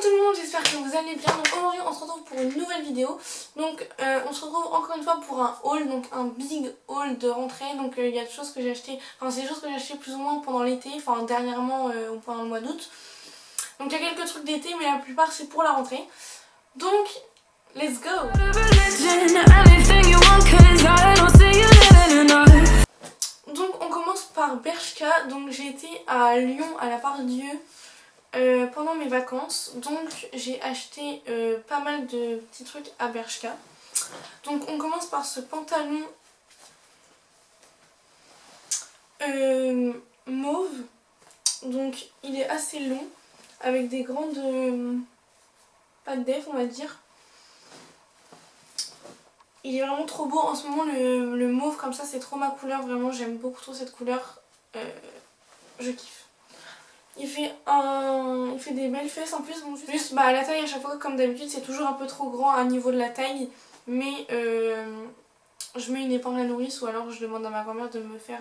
tout le monde, j'espère que vous allez bien. Donc aujourd'hui on se retrouve pour une nouvelle vidéo. Donc on se retrouve encore une fois pour un haul, donc un big haul de rentrée. Donc il y a des choses que j'ai achetées, enfin c'est des choses que j'ai achetées plus ou moins pendant l'été, enfin dernièrement ou pendant le mois d'août. Donc il y a quelques trucs d'été mais la plupart c'est pour la rentrée. Donc let's go. Donc on commence par Bershka. Donc j'ai été à Lyon à la Part-Dieu pendant mes vacances, donc j'ai acheté pas mal de petits trucs à Bershka. Donc on commence par ce pantalon mauve, donc il est assez long avec des grandes pattes d'eff on va dire. Il est vraiment trop beau en ce moment, le mauve comme ça c'est trop ma couleur, vraiment j'aime beaucoup trop cette couleur, je kiffe. Il fait des belles fesses en plus. Bon, juste la taille à chaque fois comme d'habitude c'est toujours un peu trop grand à niveau de la taille. Mais je mets une épingle à nourrice ou alors je demande à ma grand-mère de me faire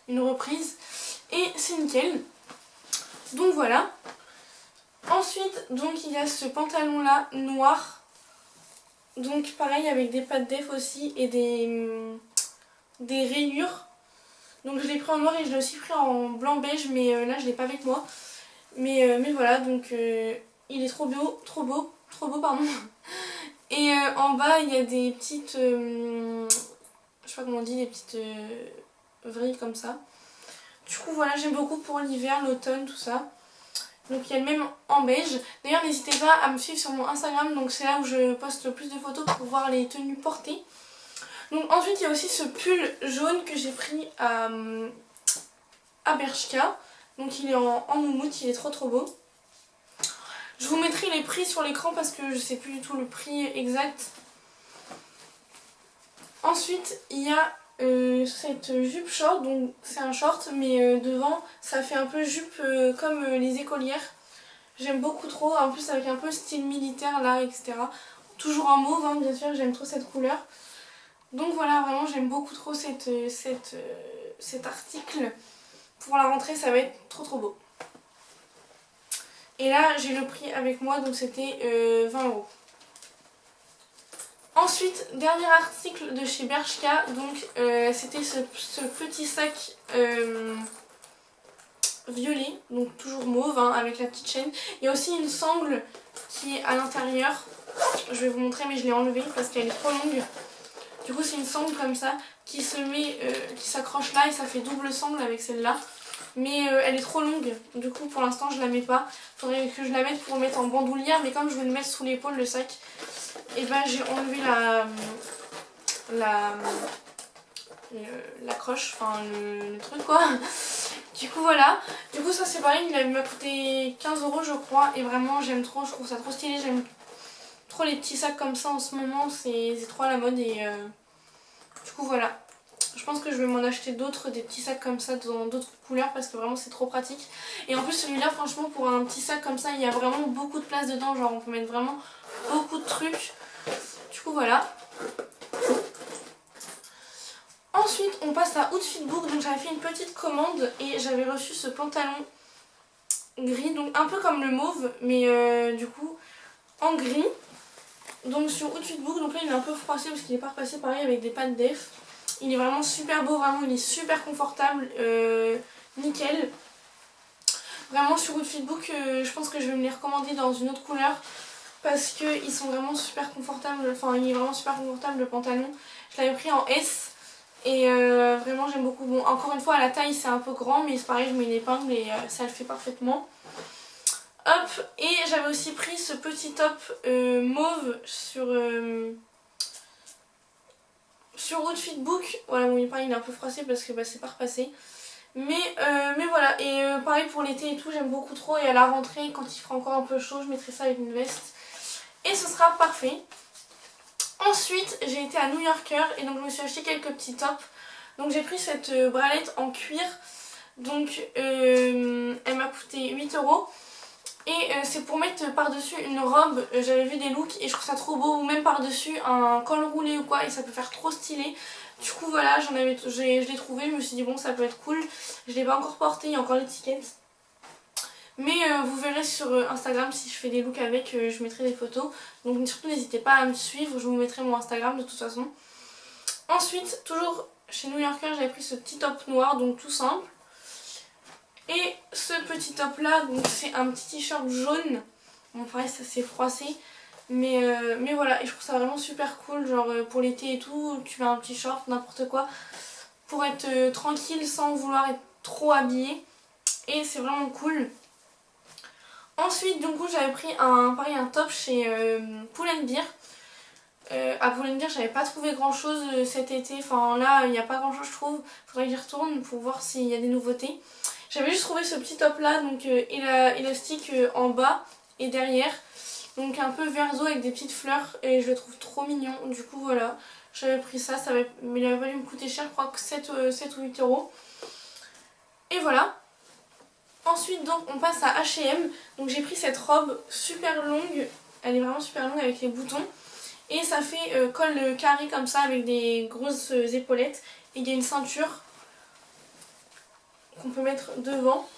une reprise. Et c'est nickel. Donc voilà. Ensuite donc il y a ce pantalon là noir. Donc pareil avec des pattes d'eff aussi et des rayures. Donc je l'ai pris en noir et je l'ai aussi pris en blanc beige mais là je l'ai pas avec moi. Mais voilà donc il est trop beau pardon. Et en bas il y a des petites, je sais pas comment on dit, des petites vrilles comme ça. Du coup voilà j'aime beaucoup pour l'hiver, l'automne, tout ça. Donc il y a le même en beige. D'ailleurs n'hésitez pas à me suivre sur mon Instagram, donc c'est là où je poste le plus de photos pour voir les tenues portées. Donc ensuite il y a aussi ce pull jaune que j'ai pris à Bershka. Donc il est en moumoute, il est trop beau. Je vous mettrai les prix sur l'écran parce que je sais plus du tout le prix exact. Ensuite il y a cette jupe short, donc c'est un short mais devant ça fait un peu jupe comme les écolières. J'aime beaucoup trop, en plus avec un peu style militaire là etc. Toujours en mauve hein, bien sûr, j'aime trop cette couleur. Donc voilà, vraiment j'aime beaucoup trop cet article. Pour la rentrée ça va être trop beau. Et là j'ai le prix avec moi donc c'était 20 €. Ensuite, dernier article de chez Bershka, donc c'était ce petit sac violet, donc toujours mauve hein, avec la petite chaîne. Il y a aussi une sangle qui est à l'intérieur. Je vais vous montrer mais je l'ai enlevée parce qu'elle est trop longue. Du coup c'est une sangle comme ça qui se met, qui s'accroche là et ça fait double sangle avec celle-là. Mais elle est trop longue, du coup pour l'instant je la mets pas. Faudrait que je la mette pour le mettre en bandoulière, mais comme je vais le mettre sous l'épaule le sac, et ben j'ai enlevé l'accroche, enfin le truc quoi. Du coup voilà, du coup ça c'est pareil, il m'a coûté 15 € je crois et vraiment j'aime trop, je trouve ça trop stylé, j'aime trop les petits sacs comme ça en ce moment, c'est trop à la mode et du coup voilà. Je pense que je vais m'en acheter d'autres, des petits sacs comme ça dans d'autres couleurs parce que vraiment c'est trop pratique. Et en plus celui-là franchement pour un petit sac comme ça il y a vraiment beaucoup de place dedans, genre on peut mettre vraiment beaucoup de trucs. Du coup voilà. Ensuite on passe à Outfit Book, donc j'avais fait une petite commande et j'avais reçu ce pantalon gris, donc un peu comme le mauve mais du coup en gris. Donc sur Outfit Book, donc là il est un peu froissé parce qu'il est pas repassé pareil avec des pattes d'eff. Il est vraiment super beau, vraiment il est super confortable, nickel. Vraiment sur Outfit Book, je pense que je vais me les recommander dans une autre couleur parce qu'ils sont vraiment super confortables, enfin il est vraiment super confortable le pantalon. Je l'avais pris en S et vraiment j'aime beaucoup. Bon encore une fois à la taille c'est un peu grand mais c'est pareil, je mets une épingle et ça le fait parfaitement. Hop, et j'avais aussi pris ce petit top mauve sur Outfit Book. Voilà, bon il est un peu froissé parce que c'est pas repassé. Mais voilà, et pareil pour l'été et tout, j'aime beaucoup trop. Et à la rentrée, quand il fera encore un peu chaud, je mettrai ça avec une veste. Et ce sera parfait. Ensuite, j'ai été à New Yorker et donc je me suis acheté quelques petits tops. Donc j'ai pris cette bralette en cuir. Donc elle m'a coûté 8 €. Et c'est pour mettre par-dessus une robe, j'avais vu des looks et je trouve ça trop beau, ou même par-dessus un col roulé ou quoi, et ça peut faire trop stylé. Du coup voilà, je l'ai trouvé, je me suis dit bon ça peut être cool. Je l'ai pas encore porté, il y a encore l'étiquette. Mais vous verrez sur Instagram si je fais des looks avec, je mettrai des photos. Donc surtout n'hésitez pas à me suivre, je vous mettrai mon Instagram de toute façon. Ensuite, toujours chez New Yorker, j'avais pris ce petit top noir, donc tout simple. Et ce petit top là, donc c'est un petit t-shirt jaune. Bon pareil, ça s'est froissé. Mais voilà, et je trouve ça vraiment super cool, genre pour l'été et tout, tu mets un petit short, n'importe quoi, pour être tranquille sans vouloir être trop habillée. Et c'est vraiment cool. Ensuite, du coup, j'avais pris pareil, un top chez Pull & Bear. À Pull & Bear, j'avais pas trouvé grand chose cet été. Enfin là, il n'y a pas grand chose, je trouve. Faudrait que j'y retourne pour voir s'il y a des nouveautés. J'avais juste trouvé ce petit top là, donc élastique en bas et derrière. Donc un peu verso avec des petites fleurs et je le trouve trop mignon. Du coup voilà, j'avais pris ça, mais il avait pas dû me coûter cher, je crois que 7 ou 8 euros. Et voilà. Ensuite donc on passe à H&M. Donc j'ai pris cette robe super longue, elle est vraiment super longue avec les boutons. Et ça fait col carré comme ça avec des grosses épaulettes. Et il y a une ceinture qu'on peut mettre devant.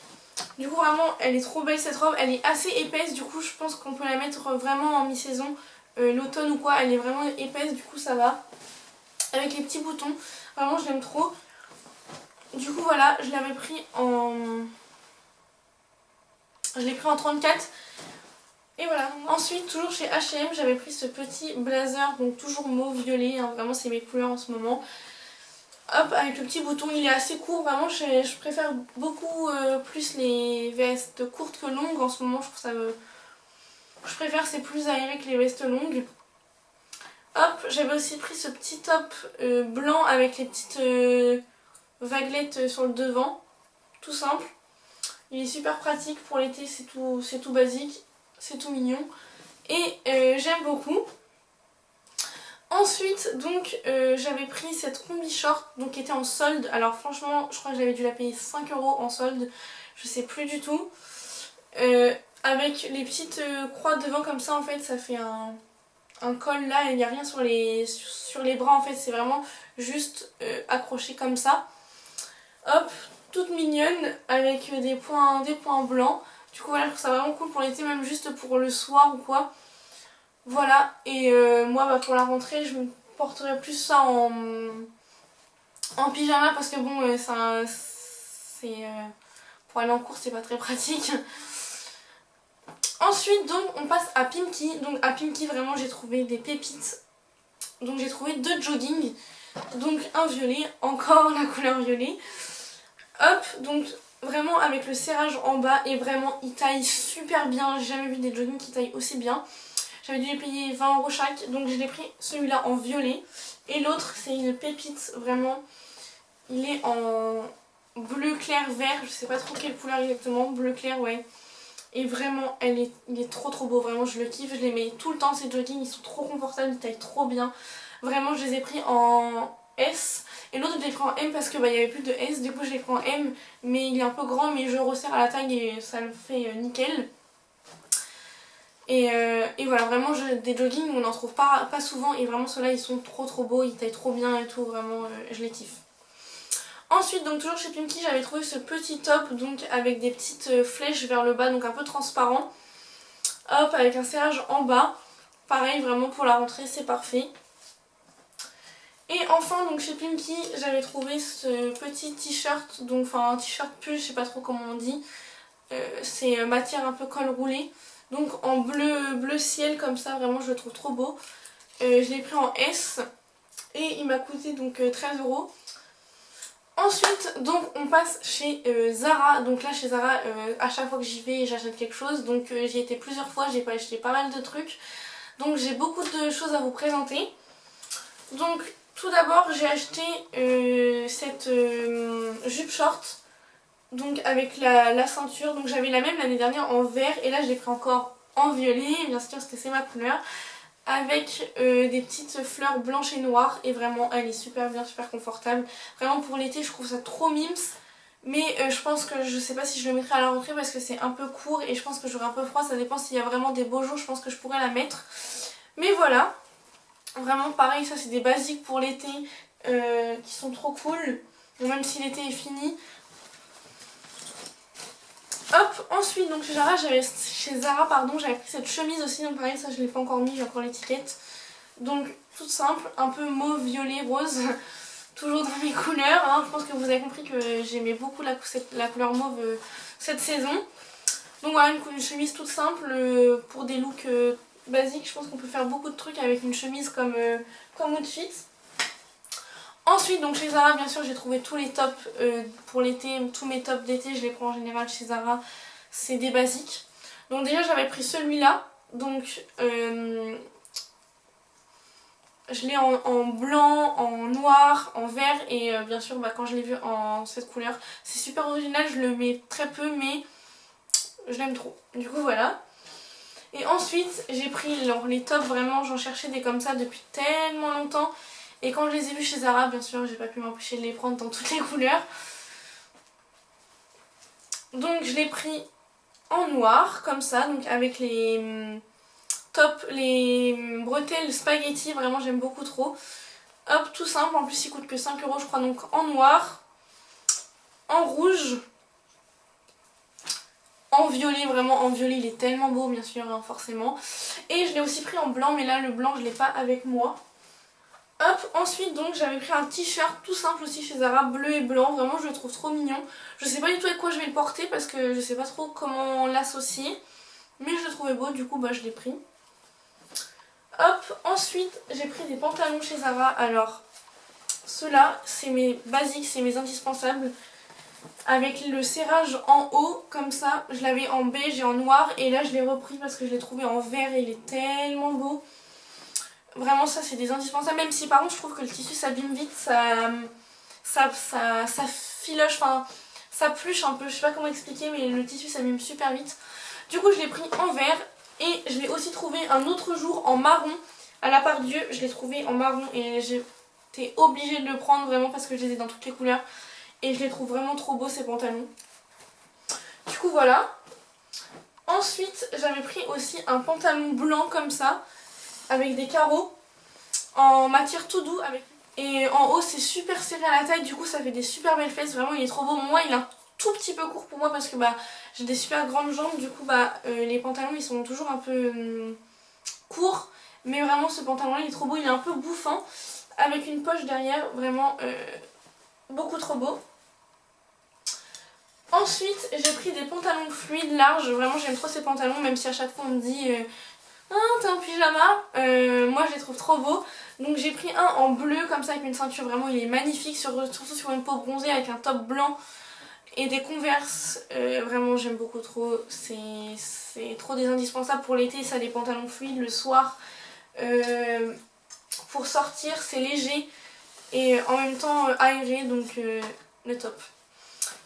Du coup vraiment elle est trop belle cette robe, elle est assez épaisse, du coup je pense qu'on peut la mettre vraiment en mi-saison, l'automne ou quoi, elle est vraiment épaisse, du coup ça va. Avec les petits boutons, vraiment je l'aime trop. Du coup voilà, je l'avais pris en... Je l'ai pris en 34. Et voilà. Ensuite toujours chez H&M j'avais pris ce petit blazer, donc toujours mauve violet, hein, vraiment c'est mes couleurs en ce moment. Hop, avec le petit bouton, il est assez court, vraiment je préfère beaucoup plus les vestes courtes que longues en ce moment, je trouve ça je préfère, c'est plus aéré que les vestes longues. Hop, j'avais aussi pris ce petit top blanc avec les petites vaguelettes sur le devant, tout simple. Il est super pratique pour l'été, c'est tout basique, c'est tout mignon et j'aime beaucoup. Ensuite donc j'avais pris cette combi short donc qui était en solde. Alors franchement je crois que j'avais dû la payer 5 euros en solde, je sais plus du tout. Avec les petites croix devant comme ça en fait, ça fait un col là et il n'y a rien sur les bras en fait, c'est vraiment juste accroché comme ça. Hop, toute mignonne avec des points blancs. Du coup voilà, je trouve ça vraiment cool pour l'été, même juste pour le soir ou quoi. Voilà, et moi bah, pour la rentrée je me porterai plus ça en pyjama parce que bon pour aller en cours c'est pas très pratique. Ensuite donc on passe à Pimkie. Donc à Pimkie vraiment j'ai trouvé des pépites. Donc j'ai trouvé 2 jogging. Donc un violet, encore la couleur violet. Hop, donc vraiment avec le serrage en bas et vraiment il taille super bien. J'ai jamais vu des joggings qui taillent aussi bien. J'avais dû les payer 20 euros chaque, donc je l'ai pris celui-là en violet. Et l'autre c'est une pépite vraiment. Il est en bleu clair vert, je sais pas trop quelle couleur exactement, bleu clair ouais. Et vraiment il est trop beau, vraiment je le kiffe, je les mets tout le temps ces joggings, ils sont trop confortables, ils taillent trop bien. Vraiment je les ai pris en S et l'autre je l'ai pris en M parce que bah, il n'y avait plus de S, du coup je l'ai pris en M mais il est un peu grand mais je resserre à la taille et ça le fait nickel. Et voilà, vraiment des joggings on n'en trouve pas souvent et vraiment ceux-là ils sont trop beaux, ils taillent trop bien et tout, vraiment je les kiffe. Ensuite donc toujours chez Pimkie j'avais trouvé ce petit top donc avec des petites flèches vers le bas, donc un peu transparent. Hop, avec un serrage en bas. Pareil vraiment pour la rentrée c'est parfait. Et enfin donc chez Pimkie j'avais trouvé ce petit t-shirt, donc enfin un t-shirt pull, je sais pas trop comment on dit. C'est matière un peu col roulé. Donc en bleu ciel comme ça, vraiment je le trouve trop beau. Je l'ai pris en S et il m'a coûté donc 13 euros. Ensuite donc on passe chez Zara. Donc là chez Zara à chaque fois que j'y vais j'achète quelque chose. Donc j'y étais plusieurs fois, j'ai acheté pas mal de trucs. Donc j'ai beaucoup de choses à vous présenter. Donc tout d'abord j'ai acheté cette jupe short. Donc avec la ceinture, donc j'avais la même l'année dernière en vert et là je l'ai pris encore en violet, bien sûr parce que c'est ma couleur, avec des petites fleurs blanches et noires et vraiment elle est super bien, super confortable. Vraiment pour l'été je trouve ça trop mimes, mais je pense que je sais pas si je le mettrai à la rentrée parce que c'est un peu court et je pense que j'aurai un peu froid, ça dépend s'il y a vraiment des beaux jours, je pense que je pourrais la mettre. Mais voilà, vraiment pareil, ça c'est des basiques pour l'été qui sont trop cool, même si l'été est fini. Hop, ensuite donc chez Zara, j'avais pris cette chemise aussi, donc pareil ça je l'ai pas encore mis, j'ai encore l'étiquette. Donc toute simple, un peu mauve, violet, rose, toujours dans mes couleurs. Hein. Je pense que vous avez compris que j'aimais beaucoup la couleur mauve cette saison. Donc voilà, une chemise toute simple pour des looks basiques. Je pense qu'on peut faire beaucoup de trucs avec une chemise comme outfit. Ensuite, donc chez Zara, bien sûr, j'ai trouvé tous les tops pour l'été. Tous mes tops d'été, je les prends en général chez Zara. C'est des basiques. Donc déjà, j'avais pris celui-là. Donc, je l'ai en blanc, en noir, en vert. Et bien sûr, quand je l'ai vu en cette couleur, c'est super original. Je le mets très peu, mais je l'aime trop. Du coup, voilà. Et ensuite, j'ai pris les tops. Vraiment, j'en cherchais des comme ça depuis tellement longtemps. Et quand je les ai vus chez Zara, bien sûr, j'ai pas pu m'empêcher de les prendre dans toutes les couleurs. Donc je l'ai pris en noir, comme ça, donc avec les tops, les bretelles spaghetti, vraiment j'aime beaucoup trop. Hop, tout simple, en plus il coûte que 5 € je crois, donc en noir, en rouge, en violet, vraiment en violet, il est tellement beau bien sûr, hein, forcément. Et je l'ai aussi pris en blanc, mais là le blanc je l'ai pas avec moi. Hop, ensuite donc j'avais pris un t-shirt tout simple aussi chez Zara, bleu et blanc, vraiment je le trouve trop mignon. Je sais pas du tout avec quoi je vais le porter parce que je sais pas trop comment l'associer, mais je le trouvais beau, du coup je l'ai pris. Hop, ensuite j'ai pris des pantalons chez Zara, alors ceux-là c'est mes basiques, c'est mes indispensables. Avec le serrage en haut, comme ça, je l'avais en beige et en noir et là je l'ai repris parce que je l'ai trouvé en vert et il est tellement beau. Vraiment ça c'est des indispensables, même si par contre je trouve que le tissu s'abîme vite, ça filoche, enfin ça pluche un peu, je sais pas comment expliquer mais le tissu s'abîme super vite. Du coup je l'ai pris en vert et je l'ai aussi trouvé un autre jour en marron à la part Dieu, je l'ai trouvé en marron et j'étais obligée de le prendre vraiment parce que je les ai dans toutes les couleurs et je les trouve vraiment trop beaux ces pantalons. Du coup voilà. Ensuite j'avais pris aussi un pantalon blanc comme ça, avec des carreaux en matière tout doux et en haut c'est super serré à la taille, du coup ça fait des super belles fesses, vraiment il est trop beau. Moi il est un tout petit peu court pour moi parce que j'ai des super grandes jambes, du coup les pantalons ils sont toujours un peu courts, mais vraiment ce pantalon là il est trop beau, il est un peu bouffant avec une poche derrière, vraiment beaucoup trop beau. Ensuite j'ai pris des pantalons fluides larges, vraiment j'aime trop ces pantalons même si à chaque fois on me dit ah, t'es en pyjama, moi je les trouve trop beaux. Donc j'ai pris un en bleu comme ça avec une ceinture, vraiment il est magnifique, surtout sur une peau bronzée avec un top blanc et des Converse. Vraiment j'aime beaucoup trop, c'est trop des indispensables pour l'été, ça, des pantalons fluides le soir. Pour sortir c'est léger et en même temps aéré, donc le top.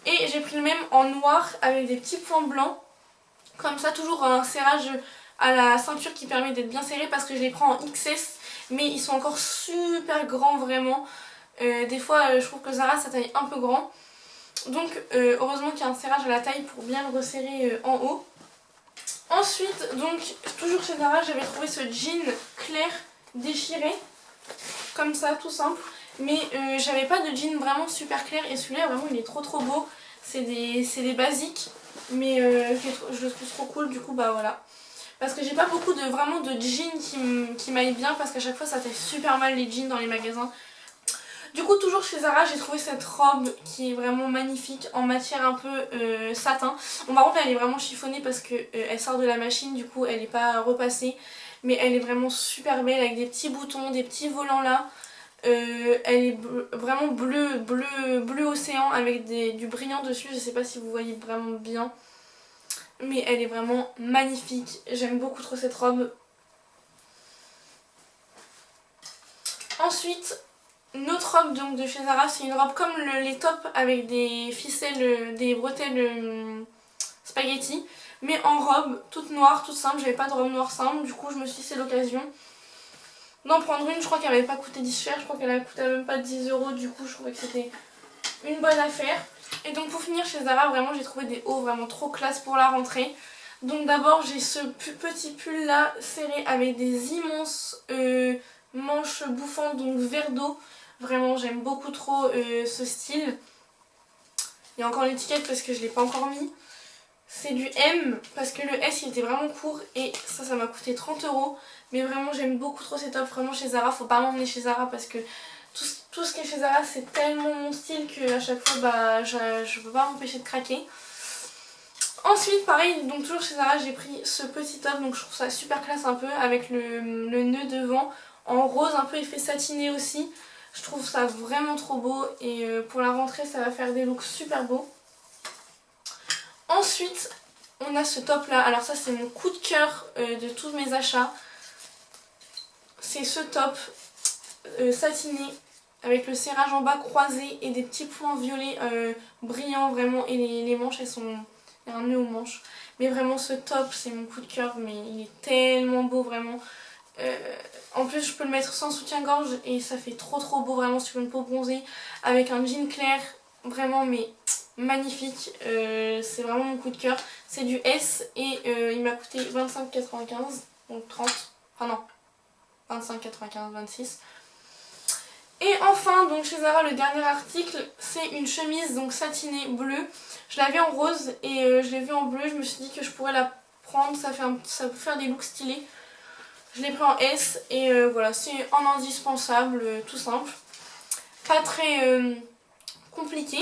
Et j'ai pris le même en noir avec des petits points blancs, comme ça, toujours un serrage à la ceinture qui permet d'être bien serré parce que je les prends en XS mais ils sont encore super grands vraiment. Des fois je trouve que Zara ça taille un peu grand, donc heureusement qu'il y a un serrage à la taille pour bien le resserrer en haut. Ensuite donc toujours chez Zara j'avais trouvé ce jean clair déchiré comme ça tout simple, mais j'avais pas de jean vraiment super clair et celui-là vraiment il est trop beau. C'est des basiques mais je le trouve trop cool, du coup voilà. Parce que j'ai pas beaucoup vraiment de jeans qui m'aillent bien parce qu'à chaque fois ça taille super mal les jeans dans les magasins. Du coup toujours chez Zara j'ai trouvé cette robe qui est vraiment magnifique en matière un peu satin. Bon par contre elle est vraiment chiffonnée parce que elle sort de la machine, du coup elle n'est pas repassée. Mais elle est vraiment super belle avec des petits boutons, des petits volants là. Elle est vraiment bleu océan avec du brillant dessus, je sais pas si vous voyez vraiment bien. Mais elle est vraiment magnifique, j'aime beaucoup trop cette robe. Ensuite, une autre robe donc de chez Zara, c'est une robe comme les tops avec des ficelles, des bretelles spaghetti. Mais en robe, toute noire, toute simple, j'avais pas de robe noire simple, du coup je me suis dit c'est l'occasion d'en prendre une. Je crois qu'elle n'avait pas coûté 10 cher, je crois qu'elle avait coûté même pas 10 €, du coup je trouvais que c'était une bonne affaire. Et donc pour finir chez Zara, vraiment j'ai trouvé des hauts vraiment trop classe pour la rentrée. Donc d'abord j'ai ce petit pull là serré avec des immenses manches bouffantes, donc vert d'eau. Vraiment j'aime beaucoup trop ce style. Il y a encore l'étiquette parce que je ne l'ai pas encore mis. C'est du M parce que le S il était vraiment court et ça m'a coûté 30 €. Mais vraiment j'aime beaucoup trop ces tops, vraiment chez Zara, faut pas m'emmener chez Zara parce que tout ce qui est chez Zara c'est tellement mon style qu'à chaque fois bah, je peux pas m'empêcher de craquer. Ensuite pareil, donc toujours chez Zara j'ai pris ce petit top, donc je trouve ça super classe un peu avec le nœud devant en rose, un peu effet satiné aussi. Je trouve ça vraiment trop beau et pour la rentrée ça va faire des looks super beaux. Ensuite on a ce top là, alors ça c'est mon coup de cœur de tous mes achats. C'est ce top satiné avec le serrage en bas croisé et des petits points violets brillants vraiment et les manches elles sont... Il y a un nœud aux manches. Mais vraiment ce top c'est mon coup de cœur, mais il est tellement beau vraiment. En plus je peux le mettre sans soutien-gorge et ça fait trop beau vraiment sur une peau bronzée avec un jean clair vraiment mais magnifique. C'est vraiment mon coup de cœur. C'est du S et il m'a coûté 25,95 donc 30, enfin non 25,95, 26. Et enfin donc chez Zara le dernier article c'est une chemise donc satinée bleue. Je l'avais en rose et je l'ai vue en bleu, je me suis dit que je pourrais la prendre, ça peut faire des looks stylés. Je l'ai pris en S et voilà, c'est un indispensable, tout simple. Pas très compliqué.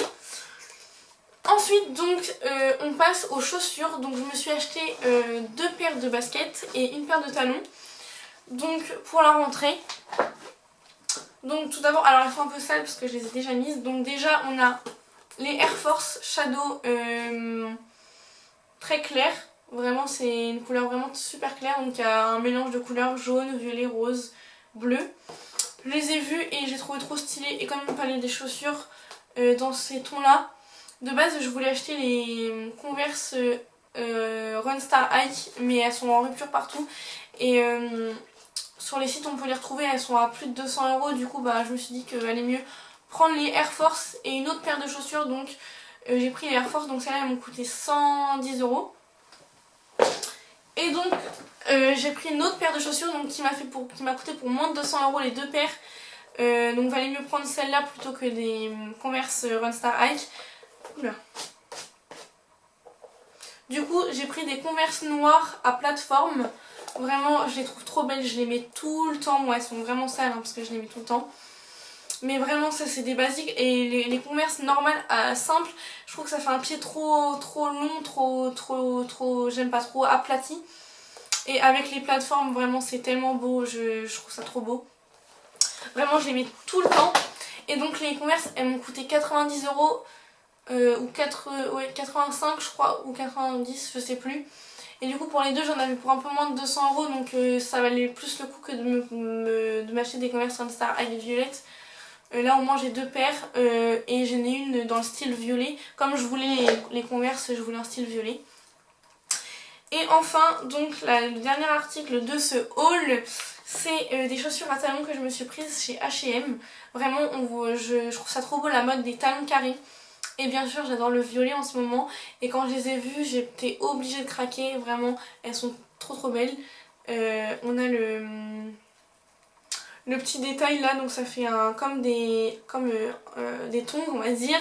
Ensuite donc on passe aux chaussures, donc je me suis acheté 2 paires de baskets et une paire de talons. Donc pour la rentrée. Donc tout d'abord, alors elles sont un peu sales parce que je les ai déjà mises. Donc déjà on a les Air Force Shadow très clairs. Vraiment c'est une couleur vraiment super claire. Donc il y a un mélange de couleurs jaune, violet, rose, bleu. Je les ai vus et j'ai trouvé trop stylé. Et comme il me fallait des chaussures dans ces tons là. De base je voulais acheter les Converse Runstar High. Mais elles sont en rupture partout. Et sur les sites on peut les retrouver, elles sont à plus de 200 €. Du coup bah, je me suis dit qu'il valait mieux prendre les Air Force et une autre paire de chaussures. Donc j'ai pris les Air Force, donc celles-là elles m'ont coûté 110 €. Et donc j'ai pris une autre paire de chaussures donc, qui m'a coûté pour moins de 200 € les deux paires. Donc valait mieux prendre celle-là plutôt que des Converse Runstar High. Oula. Du coup j'ai pris des Converse noires à plateforme. Vraiment je les trouve trop belles, je les mets tout le temps. Moi elles sont vraiment sales hein, parce que je les mets tout le temps. Mais vraiment ça c'est des basiques. Et les Converse normales simples, je trouve que ça fait un pied trop long, j'aime pas trop, aplati. Et avec les plateformes vraiment c'est tellement beau, je trouve ça trop beau. Vraiment je les mets tout le temps. Et donc les Converse elles m'ont coûté 90 € ou 85 je crois, ou 90 je sais plus. Et du coup pour les deux j'en avais pour un peu moins de 200 € donc ça valait plus le coup que de m'acheter des Converse Runstar High violette. Là au moins j'ai deux paires et j'en ai une dans le style violet. Comme je voulais les Converse, je voulais un style violet. Et enfin donc le dernier article de ce haul, c'est des chaussures à talons que je me suis prises chez H&M. Vraiment je trouve ça trop beau la mode des talons carrés. Et bien sûr j'adore le violet en ce moment. Et quand je les ai vues j'étais obligée de craquer. Vraiment elles sont trop belles. On a le petit détail là, donc ça fait comme des tongs on va dire.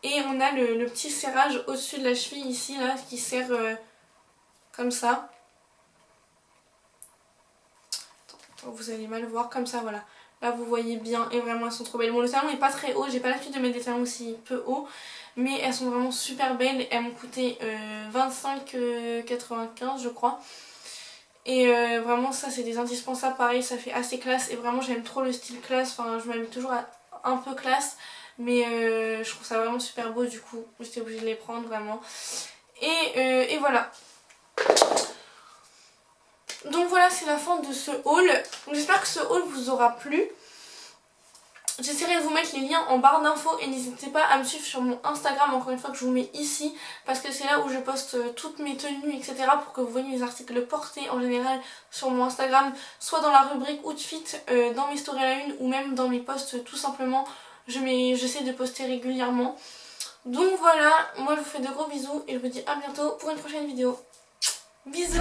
Et on a le petit serrage au-dessus de la cheville ici là qui serre comme ça. Attends, vous allez mal voir comme ça, voilà. Là vous voyez bien et vraiment elles sont trop belles. Bon le talon est pas très haut, j'ai pas l'habitude de mettre des talons aussi peu hauts. Mais elles sont vraiment super belles. Elles m'ont coûté 25,95 je crois. Et vraiment ça c'est des indispensables, pareil ça fait assez classe. Et vraiment j'aime trop le style classe, enfin je m'habille toujours un peu classe. Mais je trouve ça vraiment super beau, du coup j'étais obligée de les prendre vraiment. Et voilà. Donc voilà, c'est la fin de ce haul. J'espère que ce haul vous aura plu. J'essaierai de vous mettre les liens en barre d'infos et n'hésitez pas à me suivre sur mon Instagram, encore une fois que je vous mets ici, parce que c'est là où je poste toutes mes tenues etc. pour que vous voyez les articles portés en général sur mon Instagram, soit dans la rubrique outfit, dans mes stories à la une ou même dans mes posts tout simplement. J'essaie de poster régulièrement. Donc voilà, moi je vous fais de gros bisous et je vous dis à bientôt pour une prochaine vidéo. Bisous.